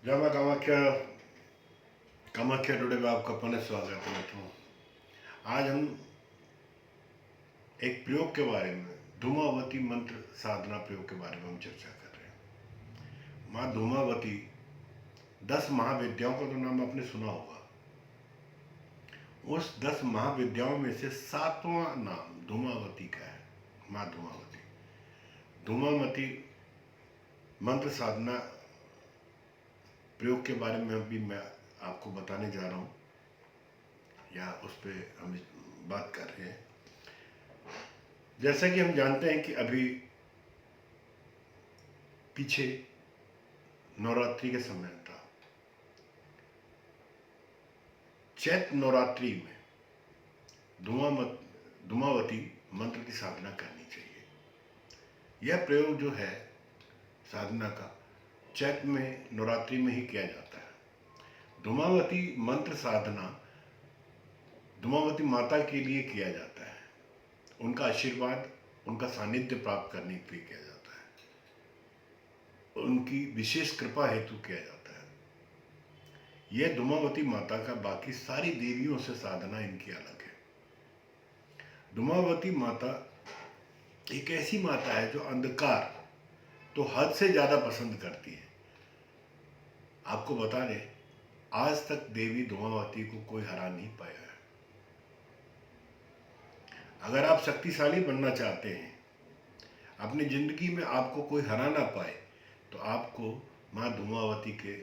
जय मां कामाख्या। कामाख्या टुडे में आपका पुनः स्वागत है मित्रों। आज हम एक प्रयोग के बारे में, धूमावती मंत्र साधना प्रयोग के बारे में हम चर्चा कर रहे हैं। माँ धूमावती 10 महाविद्याओं का तो नाम आपने सुना होगा। उस 10 महाविद्याओं में से 7वां नाम धूमावती का है। माँ धूमावती, धूमावती मंत्र साधना प्रयोग के बारे में अभी मैं आपको बताने जा रहा हूँ, या उस पर हम बात कर रहे हैं। जैसा कि हम जानते हैं कि अभी पीछे नवरात्रि के समय था। चैत्र नवरात्रि में धूमावती मंत्र की साधना करनी चाहिए। यह प्रयोग जो है साधना का, चैत्र में नवरात्रि में ही किया जाता है। धूमावती मंत्र साधना धूमावती माता के लिए किया जाता है। उनका आशीर्वाद, उनका सानिध्य प्राप्त करने के लिए किया जाता है। उनकी विशेष कृपा हेतु किया जाता है। यह धूमावती माता का बाकी सारी देवियों से साधना इनकी अलग है। धूमावती माता एक ऐसी माता है जो अंधकार तो हद से ज्यादा पसंद करती है। आपको बता दें, आज तक देवी धूमावती को कोई हरा नहीं पाया है। अगर आप शक्तिशाली बनना चाहते हैं, अपनी जिंदगी में आपको कोई हरा ना पाए, तो आपको माँ धूमावती के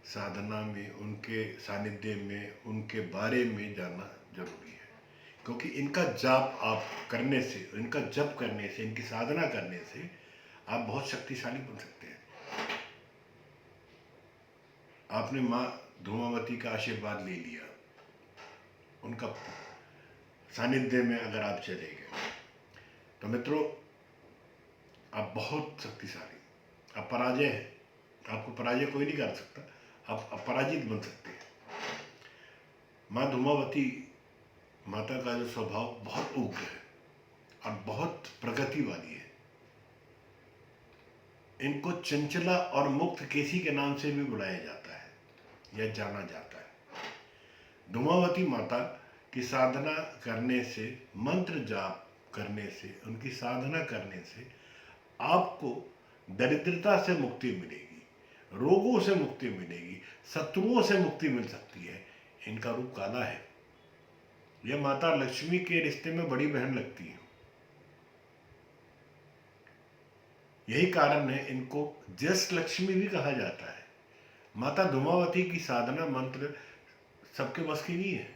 साधना में, उनके सानिध्य में, उनके बारे में जानना जरूरी है। क्योंकि इनका जाप आप करने से, इनका जप करने से, इनकी साधना करने से आप बहुत शक्तिशाली बन सकते हैं। आपने माँ धूमावती का आशीर्वाद ले लिया, उनका सानिध्य में अगर आप चले गए, तो मित्रों आप बहुत शक्तिशाली, आप पराजय है, आपको पराजय कोई नहीं कर सकता, आप अपराजित बन सकते हैं। माँ धूमावती माता का जो स्वभाव बहुत उग्र है और बहुत प्रगति वाली है। इनको चंचला और मुक्त केसी के नाम से भी बुलाया जाता है, यह जाना जाता है। धूमावती माता की साधना करने से, मंत्र जाप करने से, उनकी साधना करने से आपको दरिद्रता से मुक्ति मिलेगी, रोगों से मुक्ति मिलेगी, शत्रुओं से मुक्ति मिल सकती है। इनका रूप काला है। यह माता लक्ष्मी के रिश्ते में बड़ी बहन लगती है। यही कारण है इनको ज्येष्ठ लक्ष्मी भी कहा जाता है। माता धूमावती की साधना मंत्र सबके बस की नहीं है।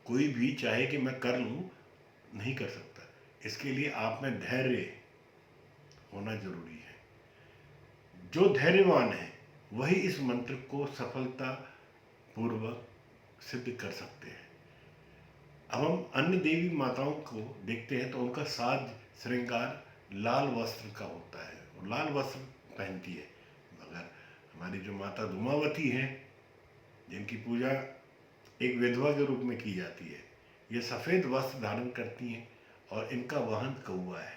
कोई भी चाहे कि मैं कर लूं, नहीं कर सकता। इसके लिए आप में धैर्य होना जरूरी है। जो धैर्यवान है वही इस मंत्र को सफलता पूर्वक सिद्ध कर सकते हैं। अब हम अन्य देवी माताओं को देखते हैं तो उनका साज श्रृंगार लाल वस्त्र का होता है, और लाल वस्त्र पहनती है। मगर हमारी जो माता धूमावती हैं, जिनकी पूजा एक विधवा के रूप में की जाती है, ये सफ़ेद वस्त्र धारण करती हैं और इनका वाहन कौवा है।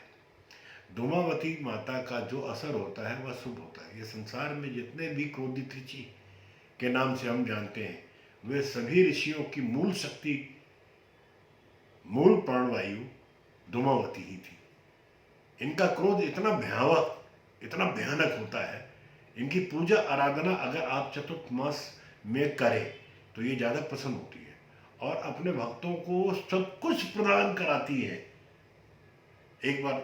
धूमावती माता का जो असर होता है वह शुभ होता है। ये संसार में जितने भी क्रोधित ऋषि के नाम से हम जानते हैं, वे सभी ऋषियों की मूल शक्ति, मूल प्राणवायु धूमावती ही थी। इनका क्रोध इतना भयावह, इतना भयानक होता है। इनकी पूजा आराधना अगर आप चतुर्थ मास में करें तो ये ज़्यादा प्रसन्न होती है और अपने भक्तों को सब कुछ प्रदान कराती है। एक बार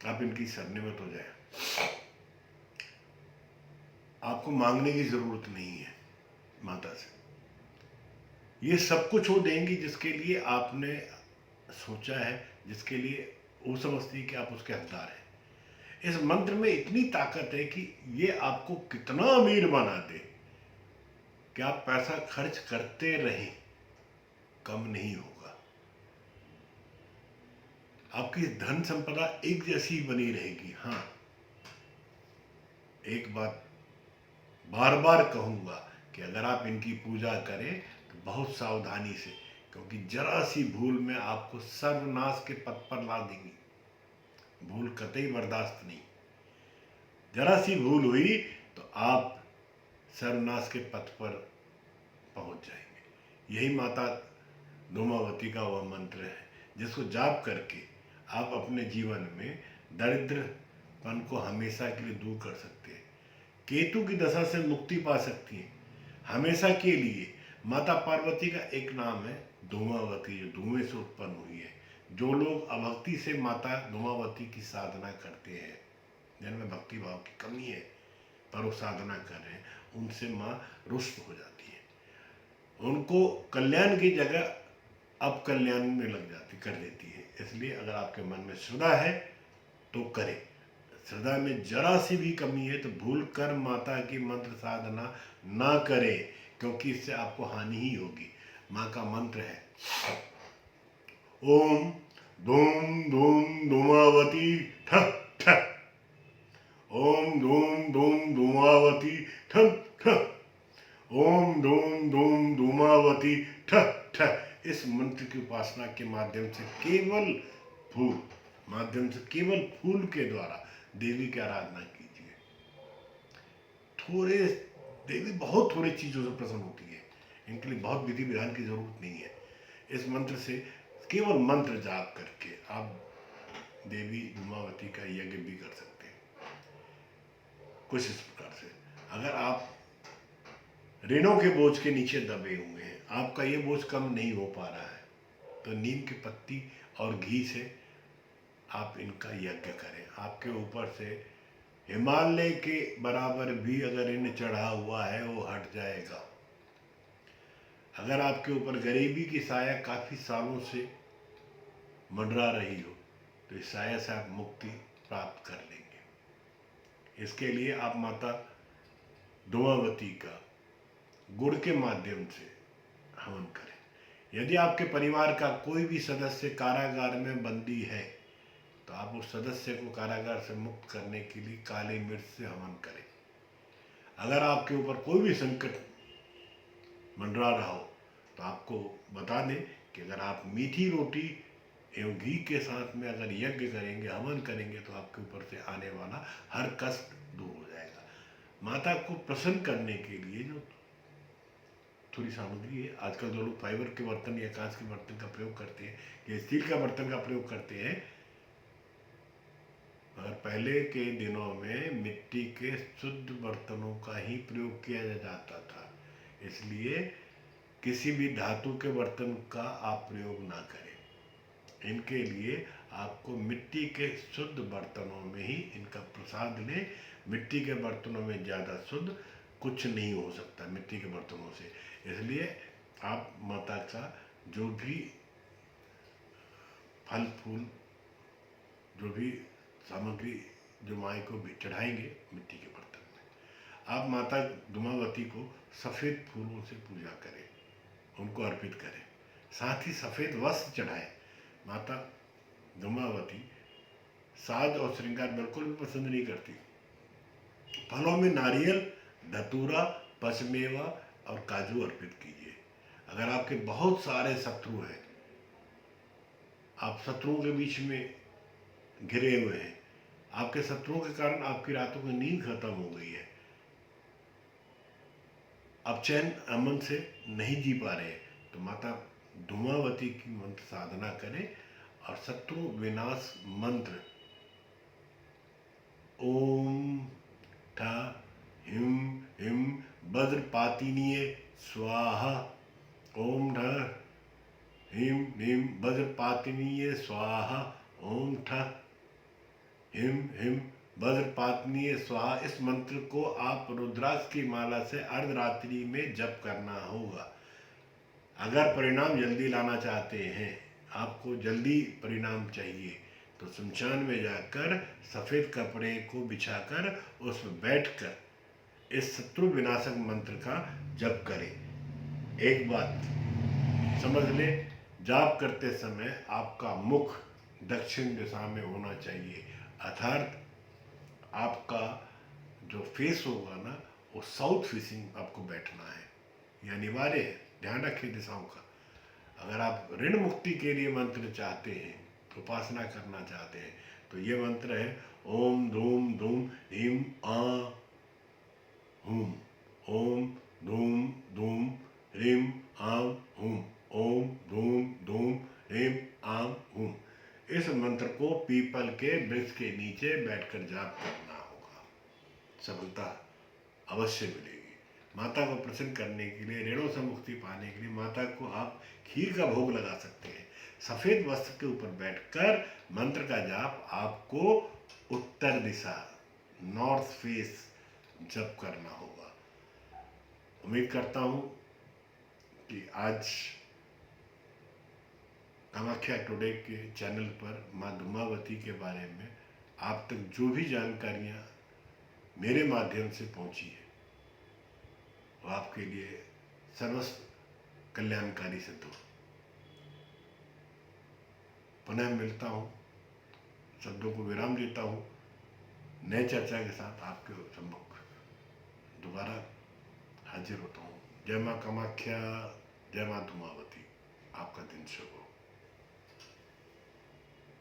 आप इनकी शरणमत हो जाए, आपको मांगने की जरूरत नहीं है माता से। ये सब कुछ वो देंगी जिसके लिए आपने सोचा है, जिसके लिए वो समझती है कि आप उसके हकदार हैं। इस मंत्र में इतनी ताकत है कि ये आपको कितना अमीर बना दे कि आप पैसा खर्च करते रहें, कम नहीं होगा। आपकी धन संपदा एक जैसी बनी रहेगी। हाँ, एक बात बार बार कहूंगा कि अगर आप इनकी पूजा करें तो बहुत सावधानी से, क्योंकि जरा सी भूल में आपको सर्वनाश के पथ पर ला देंगी। भूल कतई बर्दाश्त नहीं। जरा सी भूल हुई तो आप सर्वनाश के पथ पर पहुंच जाएंगे। यही माता धूमावती का वह मंत्र है जिसको जाप करके आप अपने जीवन में दरिद्रपन को हमेशा के लिए दूर कर सकते हैं, केतु की दशा से मुक्ति पा सकती हैं हमेशा के लिए। माता पार्वती का एक नाम है धूमावती, जो धुएं से उत्पन्न हुई है। जो लोग अभक्ति से माता धूमावती की साधना करते हैं, जिनमें भक्ति भाव की कमी है पर वो साधना कर रहे हैं, उनसे माँ रुष्ट हो जाती है, उनको कल्याण की जगह अब कल्याण में लग जाती कर देती है। इसलिए अगर आपके मन में श्रद्धा है तो करें, श्रद्धा में जरा सी भी कमी है तो भूल कर माता की मंत्र साधना ना करें, क्योंकि इससे आपको हानि ही होगी। माँ का मंत्र है ओम धूम धूम धूमावती ठक ठक, ओम धूम धूम धूमावती ठक ठक, ओम धूम धूम धूमावती ठक ठक। इस मंत्र की उपासना के माध्यम से केवल फूल के द्वारा देवी की आराधना कीजिए। देवी बहुत थोड़े चीज़ों से प्रसन्न होती है, इनके लिए बहुत विधि विधान की जरूरत नहीं है। इस मंत्र से केवल मंत्र जाप करके आप देवी धूमावती का यज्ञ भी कर सकते हैं। कुछ इस प्रकार से, अगर आप ऋणों के बोझ के नीचे दबे हुए हैं, आपका ये बोझ कम नहीं हो पा रहा है, तो नीम की पत्ती और घी से आप इनका यज्ञ करें। आपके ऊपर से हिमालय के बराबर भी अगर ऋण चढ़ा हुआ है वो हट जाएगा। अगर आपके ऊपर गरीबी की साया काफ़ी सालों से मंडरा रही हो तो इस साया से आप मुक्ति प्राप्त कर लेंगे। इसके लिए आप माता धूमावती का गुड़ के माध्यम से हवन करें। यदि आपके परिवार का कोई भी सदस्य कारागार में बंदी है तो आप उस सदस्य को कारागार से मुक्त करने के लिए काली मिर्च से हवन करें। अगर आपके ऊपर कोई भी संकट मंडरा रहा हो तो आपको बता दें कि अगर आप मीठी रोटी एवं घी के साथ में अगर यज्ञ करेंगे, हवन करेंगे, तो आपके ऊपर से आने वाला हर कष्ट दूर हो जाएगा। माता को प्रसन्न करने के लिए जो थोड़ी सामग्री है, आजकल जो लोग फाइबर के बर्तन या कांच के बर्तन का प्रयोग करते हैं या स्टील का बर्तन का प्रयोग करते हैं, मगर पहले के दिनों में मिट्टी के शुद्ध बर्तनों का ही प्रयोग किया जाता था। इसलिए किसी भी धातु के बर्तन का आप प्रयोग ना करें। इनके लिए आपको मिट्टी के शुद्ध बर्तनों में ही इनका प्रसाद लें। मिट्टी के बर्तनों में ज़्यादा शुद्ध कुछ नहीं हो सकता मिट्टी के बर्तनों से। इसलिए आप माता का जो भी फल फूल, जो भी सामग्री जो माँ को भी चढ़ाएंगे मिट्टी के बर्तन में, आप माता धूमावती को सफ़ेद फूलों से पूजा करें, उनको अर्पित करें। साथ ही सफ़ेद वस्त्र चढ़ाएं। माता धूमावती साज और श्रृंगार बिल्कुल भी पसंद नहीं करती। फलों में नारियल, धतूरा, पचमेवा और काजू अर्पित कीजिए। अगर आपके बहुत सारे शत्रु हैं, आप शत्रुओं के बीच में घिरे हुए हैं, आपके शत्रुओं के कारण आपकी रातों की नींद खत्म हो गई है, आप चैन अमन से नहीं जी पा रहे हैं, तो माता धूमावती की मंत्र साधना करें और शत्रु विनाश मंत्र ओम ठा हिम हिम वज्रपातिनीय स्वाहा, ओम ठ हिम हिम वज्रपातिनीय स्वाहा, ओम ठ हिम हिम वज्रपातनीय स्वाहा। इस मंत्र को आप रुद्राक्ष की माला से अर्धरात्रि में जप करना होगा। अगर परिणाम जल्दी लाना चाहते हैं, आपको जल्दी परिणाम चाहिए, तो शमशान में जाकर सफ़ेद कपड़े को बिछाकर उस पर बैठकर इस शत्रु विनाशक मंत्र का जप करें। एक बात समझ ले, जाप करते समय आपका मुख दक्षिण दिशा में होना चाहिए, अर्थात आपका जो फेस होगा ना वो साउथ फेसिंग आपको बैठना है, यह अनिवार्य है। ध्यान रखिए दिशाओं का। अगर आप ऋण मुक्ति के लिए मंत्र चाहते हैं, उपासना करना चाहते हैं, तो ये मंत्र है ओम धूम धूम ह्रीं आ हूं। ओम धूम धूम ह्रीं आं हूं। ओम धूम धूम ह्रीं आं हूं। इस मंत्र को पीपल के वृक्ष के नीचे बैठकर जाप करना होगा। सफलता अवश्य मिलेगी। माता को प्रसन्न करने के लिए, ऋणों से मुक्ति पाने के लिए माता को आप खीर का भोग लगा सकते हैं। सफेद वस्त्र के ऊपर बैठकर मंत्र का जाप आपको उत्तर दिशा, नॉर्थ फेस जप करना होगा। उम्मीद करता हूँ कि आज कामाख्या टुडे के चैनल पर माँ धूमावती के बारे में आप तक जो भी जानकारियाँ मेरे माध्यम से पहुँची है वो आपके लिए सर्वस्व कल्याणकारी सिद्ध हो। पुनः मिलता हूँ, शब्दों को विराम देता हूँ, नए चर्चा के साथ आपके सम्मुख दोबारा हाजिर होता हूँ। जय माँ कामाख्या, जय माँ धूमावती। आपका दिन शुभ हो।